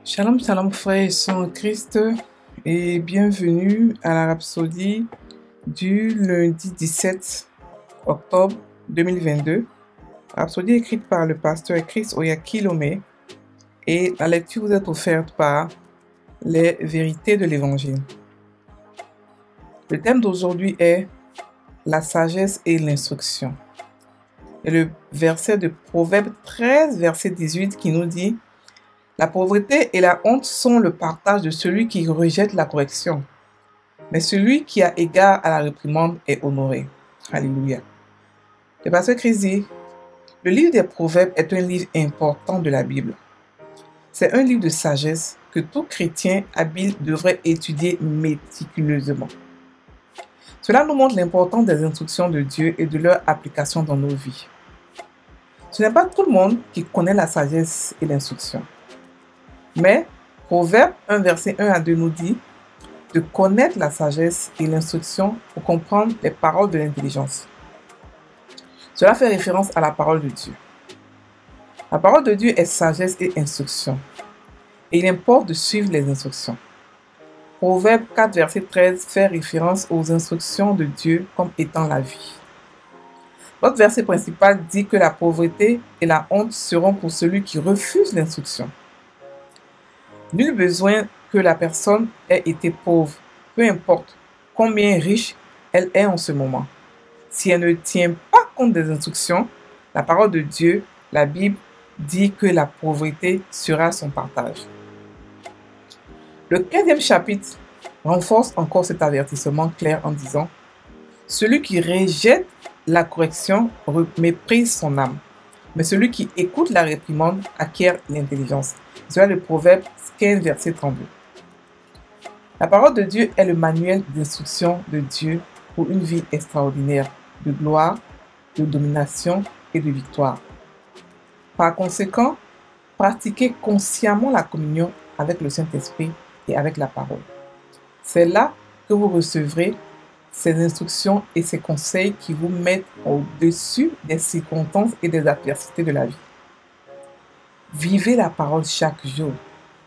Shalom, shalom frères et sœurs en Christ et bienvenue à la Rhapsodie du lundi 17 octobre 2022. Rhapsodie écrite par le pasteur Chris Oyakilome et la lecture vous est offerte par les vérités de l'Évangile. Le thème d'aujourd'hui est la sagesse et l'instruction. Et le verset de Proverbe 13, verset 18 qui nous dit: la pauvreté et la honte sont le partage de celui qui rejette la correction, mais celui qui a égard à la réprimande est honoré. Alléluia. Le pasteur Christ dit: le livre des Proverbes est un livre important de la Bible. C'est un livre de sagesse que tout chrétien habile devrait étudier méticuleusement. Cela nous montre l'importance des instructions de Dieu et de leur application dans nos vies. Ce n'est pas tout le monde qui connaît la sagesse et l'instruction. Mais Proverbe 1, verset 1 à 2 nous dit de connaître la sagesse et l'instruction pour comprendre les paroles de l'intelligence. Cela fait référence à la parole de Dieu. La parole de Dieu est sagesse et instruction. Et il importe de suivre les instructions. Proverbe 4, verset 13 fait référence aux instructions de Dieu comme étant la vie. Notre verset principal dit que la pauvreté et la honte seront pour celui qui refuse l'instruction. Nul besoin que la personne ait été pauvre, peu importe combien riche elle est en ce moment. Si elle ne tient pas compte des instructions, la parole de Dieu, la Bible, dit que la pauvreté sera son partage. Le 15e chapitre renforce encore cet avertissement clair en disant: celui qui rejette la correction méprise son âme, mais celui qui écoute la réprimande acquiert l'intelligence. C'est le Proverbe 15, verset 32. La parole de Dieu est le manuel d'instruction de Dieu pour une vie extraordinaire, de gloire, de domination et de victoire. Par conséquent, pratiquez consciemment la communion avec le Saint-Esprit et avec la parole. C'est là que vous recevrez ces instructions et ces conseils qui vous mettent au-dessus des circonstances et des adversités de la vie. Vivez la parole chaque jour.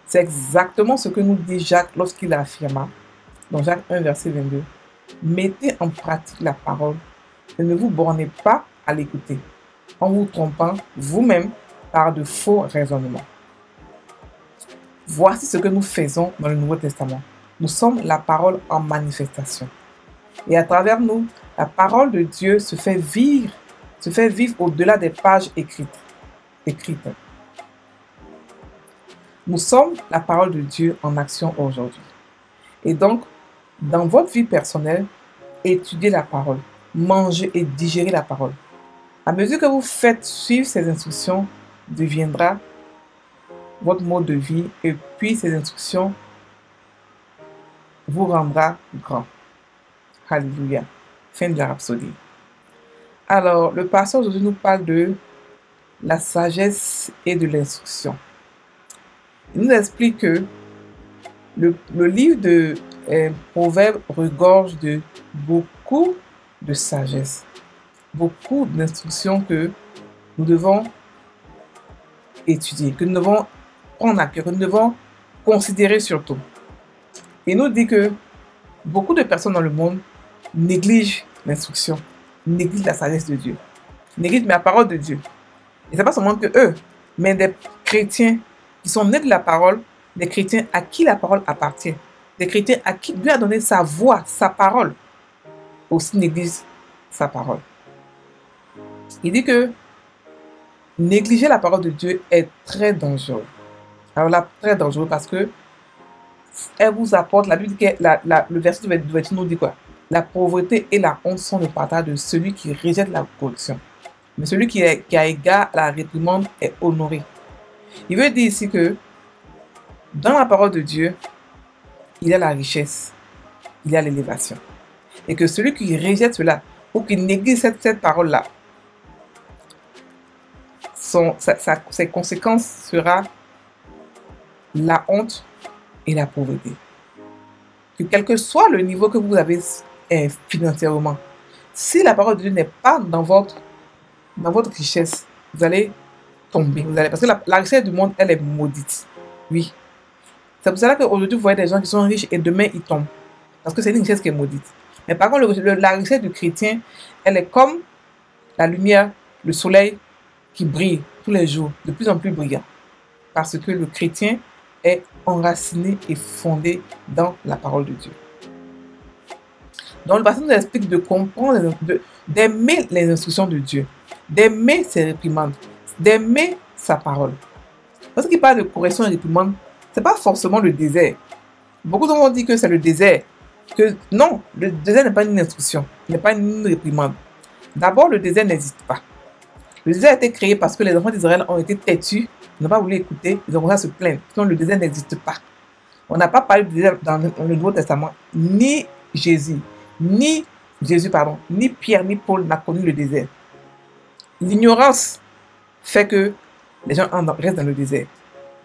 C'est exactement ce que nous dit Jacques lorsqu'il affirma, dans Jacques 1, verset 22, « Mettez en pratique la parole et ne vous bornez pas à l'écouter, en vous trompant vous-même par de faux raisonnements. » Voici ce que nous faisons dans le Nouveau Testament. Nous sommes la parole en manifestation. Et à travers nous, la parole de Dieu se fait vivre au-delà des pages écrites. Nous sommes la parole de Dieu en action aujourd'hui. Et donc, dans votre vie personnelle, étudiez la parole, mangez et digérez la parole. À mesure que vous faites suivre ces instructions, deviendra votre mode de vie et puis ces instructions vous rendra grand. Alléluia. Fin de la rhapsodie. Alors, le pasteur aujourd'hui nous parle de la sagesse et de l'instruction. Il nous explique que le livre de Proverbes regorge de beaucoup de sagesse, beaucoup d'instructions que nous devons étudier, que nous devons prendre à cœur, que nous devons considérer surtout. Il nous dit que beaucoup de personnes dans le monde négligent l'instruction, négligent la sagesse de Dieu, négligent la parole de Dieu. Et ce n'est pas seulement que eux, mais des chrétiens qui sont nés de la parole, des chrétiens à qui la parole appartient, des chrétiens à qui Dieu a donné sa voix, sa parole, aussi négligent sa parole. Il dit que négliger la parole de Dieu est très dangereux. Alors là, très dangereux parce que elle vous apporte, la Bible dit que le verset de l'ouverture nous dit quoi? La pauvreté et la honte sont le partage de celui qui rejette la correction. Mais celui qui a égard à la réprimande est honoré. Il veut dire ici que dans la parole de Dieu, il y a la richesse, il y a l'élévation. Et que celui qui rejette cela ou qui néglige cette parole-là, ses conséquences sera la honte et la pauvreté. Que quel que soit le niveau que vous avez financièrement, si la parole de Dieu n'est pas dans votre richesse, vous allez tomber. Parce que la richesse du monde, elle est maudite. Oui. C'est pour cela qu'aujourd'hui, vous voyez des gens qui sont riches et demain, ils tombent. Parce que c'est une richesse qui est maudite. Mais par contre, la richesse du chrétien, elle est comme la lumière, le soleil qui brille tous les jours, de plus en plus brillant. Parce que le chrétien est enraciné et fondé dans la parole de Dieu. Donc, le pasteur nous explique de comprendre, d'aimer les instructions de Dieu, d'aimer ses réprimandes, d'aimer sa parole. Parce qu'il parle de correction et réprimande, ce n'est pas forcément le désert. Beaucoup de gens disent que c'est le désert. Que non, le désert n'est pas une instruction, n'est pas une réprimande. D'abord, le désert n'existe pas. Le désert a été créé parce que les enfants d'Israël ont été têtus, n'ont pas voulu écouter, ils ont commencé à se plaindre. Sinon, le désert n'existe pas. On n'a pas parlé du désert dans le Nouveau Testament. Ni Pierre, ni Paul n'a connu le désert. L'ignorance fait que les gens restent dans le désert,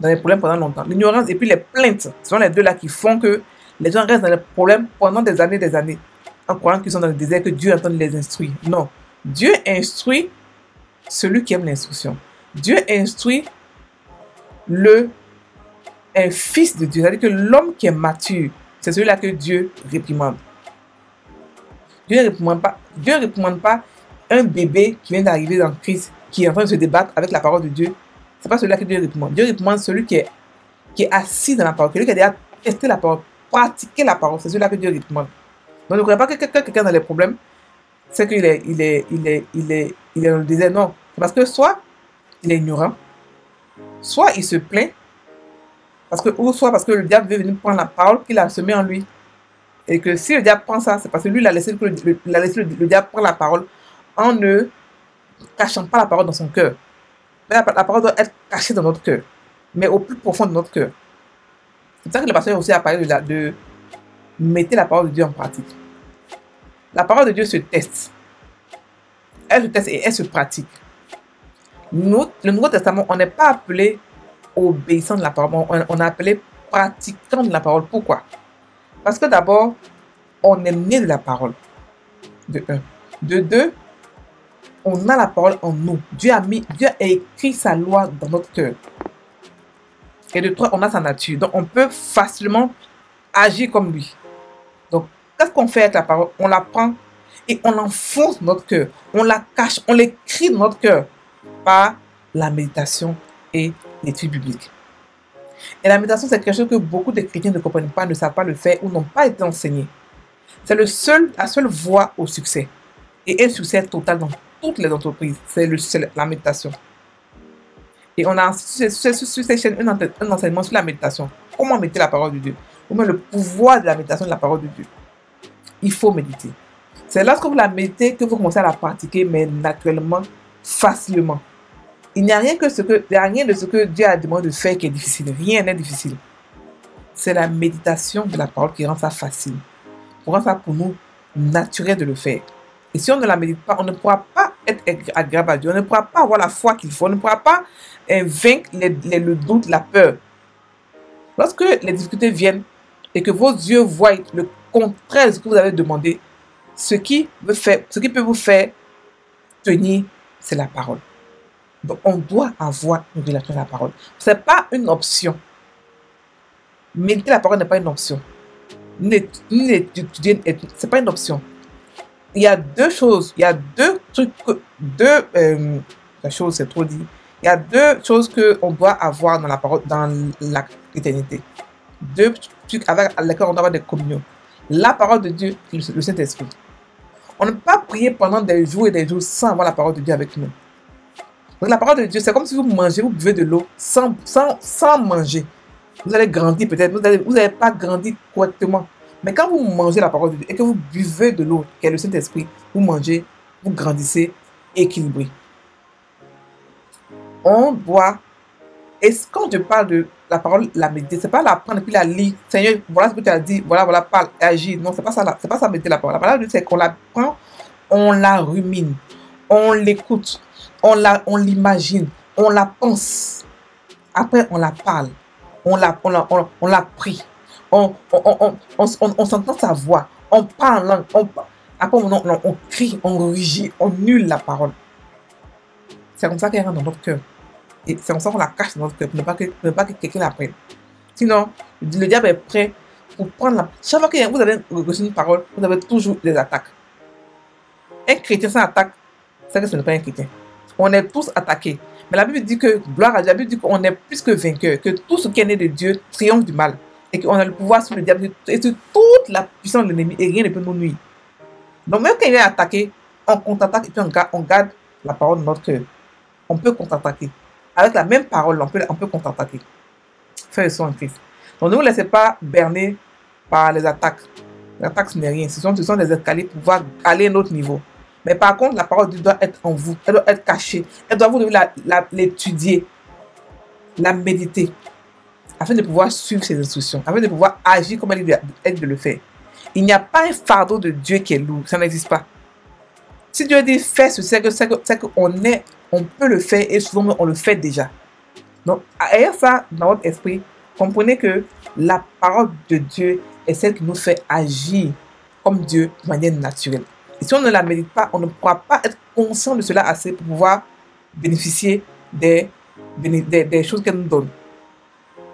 dans les problèmes pendant longtemps. L'ignorance et puis les plaintes, ce sont les deux là qui font que les gens restent dans les problèmes pendant des années, en croyant qu'ils sont dans le désert, que Dieu est en train de les instruire. Non. Dieu instruit celui qui aime l'instruction. Dieu instruit un fils de Dieu. C'est-à-dire que l'homme qui est mature, c'est celui-là que Dieu réprimande. Dieu ne réprimande pas un bébé qui vient d'arriver dans Christ, qui est en train de se débattre avec la parole de Dieu. C'est pas celui-là que Dieu réprimande. Dieu réprimande celui qui est assis dans la parole, celui qui a déjà testé la parole, pratiqué la parole. C'est celui-là que Dieu réprimande. Donc ne croyez pas que quelqu'un dans les problèmes, c'est qu'il est dans le désert. Non. C'est parce que soit il est ignorant, soit il se plaint, soit parce que le diable veut venir prendre la parole qu'il a semée en lui. Et que si le diable prend ça, c'est parce que lui, il a laissé le diable prendre la parole en ne cachant pas la parole dans son cœur. Mais la parole doit être cachée dans notre cœur, mais au plus profond de notre cœur. C'est ça que le pasteur aussi a parlé de mettre la parole de Dieu en pratique. La parole de Dieu se teste. Elle se teste et elle se pratique. Le Nouveau Testament, on n'est pas appelé obéissant de la parole, on est appelé pratiquant de la parole. Pourquoi? Parce que d'abord, on est né de la parole. De un. De deux, on a la parole en nous. Dieu a écrit sa loi dans notre cœur. Et de trois, on a sa nature. Donc, on peut facilement agir comme lui. Donc, qu'est-ce qu'on fait avec la parole? On la prend et on l'enfonce dans notre cœur. On la cache, on l'écrit dans notre cœur par la méditation et l'étude biblique. Et la méditation, c'est quelque chose que beaucoup de chrétiens ne comprennent pas, ne savent pas le faire ou n'ont pas été enseignés. C'est la seule voie au succès. Et un succès total dans toutes les entreprises. C'est la méditation. Et on a sur cette chaîne un enseignement sur la méditation. Comment méditer la parole de Dieu. Comment le pouvoir de la méditation de la parole de Dieu. Il faut méditer. C'est lorsque vous la méditez que vous commencez à la pratiquer, mais naturellement, facilement. Il n'y a rien de ce que Dieu a demandé de faire qui est difficile. Rien n'est difficile. C'est la méditation de la parole qui rend ça facile. Pour rendre ça pour nous naturel de le faire. Et si on ne la médite pas, on ne pourra pas être agréable à Dieu. On ne pourra pas avoir la foi qu'il faut. On ne pourra pas vaincre le doute, la peur. Lorsque les difficultés viennent et que vos yeux voient le contraire de ce que vous avez demandé, ce qui peut vous faire tenir, c'est la parole. Donc, on doit avoir une relation à la parole. Ce n'est pas une option. Méditer la parole n'est pas une option. L'étudier, ce n'est pas une option. Il y a deux choses. Il y a deux trucs. La chose, c'est trop dit. Il y a deux choses qu'on doit avoir dans la parole, dans la chrétienté. Deux trucs avec lesquels on doit avoir des communions. La parole de Dieu et le Saint-Esprit. On ne peut pas prier pendant des jours et des jours sans avoir la parole de Dieu avec nous. Donc la parole de Dieu, c'est comme si vous mangez, vous buvez de l'eau sans manger. Vous allez grandir peut-être, vous n'allez pas grandir correctement. Mais quand vous mangez la parole de Dieu et que vous buvez de l'eau, qui est le Saint-Esprit, vous mangez, vous grandissez équilibré. On doit, et quand je parle de la parole, la méditer, c'est pas la prendre et puis la lire. Seigneur, voilà ce que tu as dit, voilà, parle, agis. Non, c'est pas ça méditer la parole. La parole de Dieu, c'est qu'on la prend, on la rumine, on l'écoute, on l'imagine, on la pense. Après, on la parle, on la prie. On s'entend sa voix, on parle, après on crie, on rugit, on hurle la parole. C'est comme ça qu'elle rentre dans notre cœur. Et c'est comme ça qu'on la cache dans notre cœur, pour ne pas que quelqu'un la prenne. Sinon, le diable est prêt pour prendre la... Chaque fois que vous avez reçu une parole, vous avez toujours des attaques. Un chrétien sans attaque, c'est que ce n'est pas un chrétien. On est tous attaqués. Mais la Bible dit que, gloire à Dieu, la Bible dit qu'on est plus que vainqueurs, que tout ce qui est né de Dieu triomphe du mal. Et qu'on a le pouvoir sur le diable et sur toute la puissance de l'ennemi et rien ne peut nous nuire. Donc même quand il est attaqué, on contre-attaque et puis on garde la parole de notre cœur. On peut contre-attaquer. Avec la même parole, on peut contre-attaquer. Frères et sœurs en Christ. Donc ne vous laissez pas berner par les attaques. Les attaques, ce n'est rien. Ce sont des escaliers pour pouvoir aller à un autre niveau. Mais par contre, la parole de Dieu doit être en vous. Elle doit être cachée. Elle doit vous l'étudier, la méditer, afin de pouvoir suivre ses instructions, afin de pouvoir agir comme elle de le faire. Il n'y a pas un fardeau de Dieu qui est lourd. Ça n'existe pas. Si Dieu dit fais ceci, c'est qu'on peut le faire et souvent on le fait déjà. Donc, ayant ça dans votre esprit, comprenez que la parole de Dieu est celle qui nous fait agir comme Dieu de manière naturelle. Et si on ne la médite pas, on ne pourra pas être conscient de cela assez pour pouvoir bénéficier des choses qu'elle nous donne.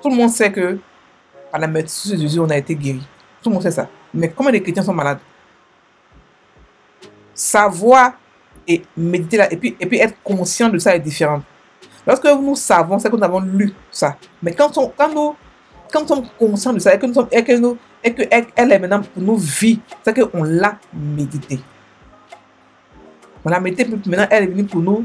Tout le monde sait que par la médecine de Jésus, on a été guéri. Tout le monde sait ça. Mais comment les chrétiens sont malades? Savoir et méditer là, et puis être conscient de ça est différent. Lorsque nous savons, c'est que nous avons lu ça. Mais quand nous sommes conscients de ça et qu'elle est maintenant pour nous vie, c'est qu'on l'a médité. On l'a médité, puis maintenant elle est venue pour nous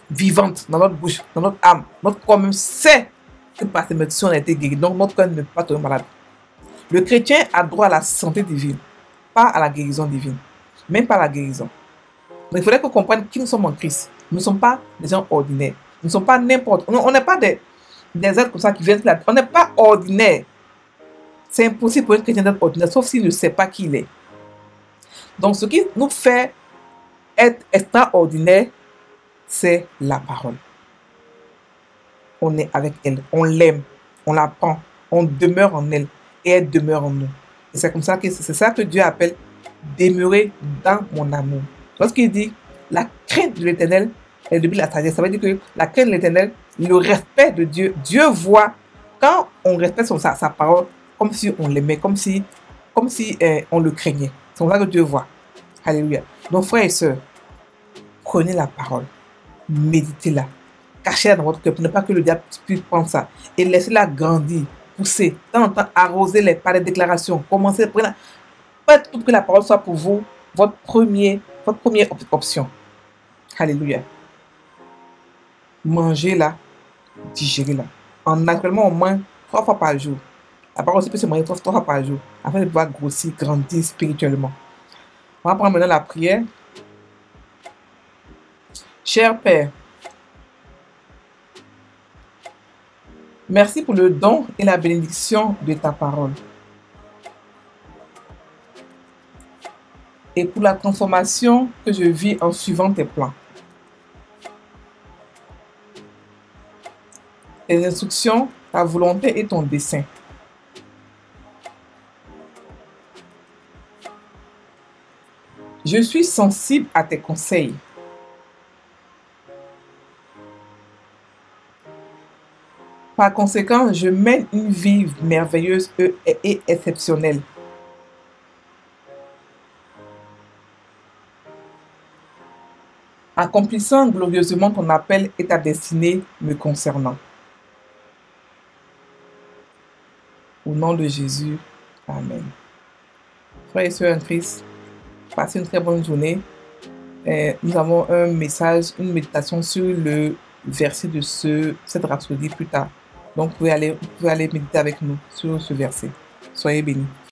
vivante dans notre bouche, dans notre âme. Notre corps même sait que par ces médecines on a été guéri. Donc notre corps ne peut pas tomber malade. Le chrétien a droit à la santé divine, pas à la guérison divine. Même pas à la guérison. Donc il faudrait qu'on comprenne qui nous sommes en Christ. Nous ne sommes pas des gens ordinaires. Nous ne sommes pas n'importe. On n'est pas des êtres comme ça qui viennent là. On n'est pas ordinaire. C'est impossible pour un chrétien d'être ordinaire, sauf s'il ne sait pas qui il est. Donc ce qui nous fait être extraordinaire, c'est la parole. On est avec elle, on l'aime, on la prend, on demeure en elle et elle demeure en nous. Et c'est comme ça que c'est ça que Dieu appelle demeurer dans mon amour. Lorsqu'il dit la crainte de l'Éternel est depuis la sagesse, ça veut dire que la crainte de l'Éternel, le respect de Dieu, Dieu voit quand on respecte sa parole comme si on l'aimait, comme si on le craignait. C'est comme ça que Dieu voit. Alléluia. Donc frères et sœurs, prenez la parole, méditez-la, cachez-la dans votre cœur pour ne pas que le diable puisse prendre ça et laissez-la grandir, pousser, de temps en temps, arrosez-les par des déclarations, commencez, faites tout que la parole soit pour vous votre première option. Alléluia. Mangez-la, digérez-la. Naturellement, on mange 3 fois par jour. La parole aussi peut se manger 3 fois par jour afin de pouvoir grossir, grandir spirituellement. On va prendre maintenant la prière. Cher Père, merci pour le don et la bénédiction de ta parole. Et pour la transformation que je vis en suivant tes plans. Tes instructions, ta volonté et ton dessein. Je suis sensible à tes conseils. Par conséquent, je mène une vie merveilleuse et exceptionnelle. Accomplissant glorieusement ton appel et ta destinée me concernant. Au nom de Jésus, Amen. Frères et sœurs en Christ, passez une très bonne journée. Nous avons un message, une méditation sur le verset de cette rhapsodie plus tard. Donc, vous pouvez aller méditer avec nous sur ce verset. Soyez bénis.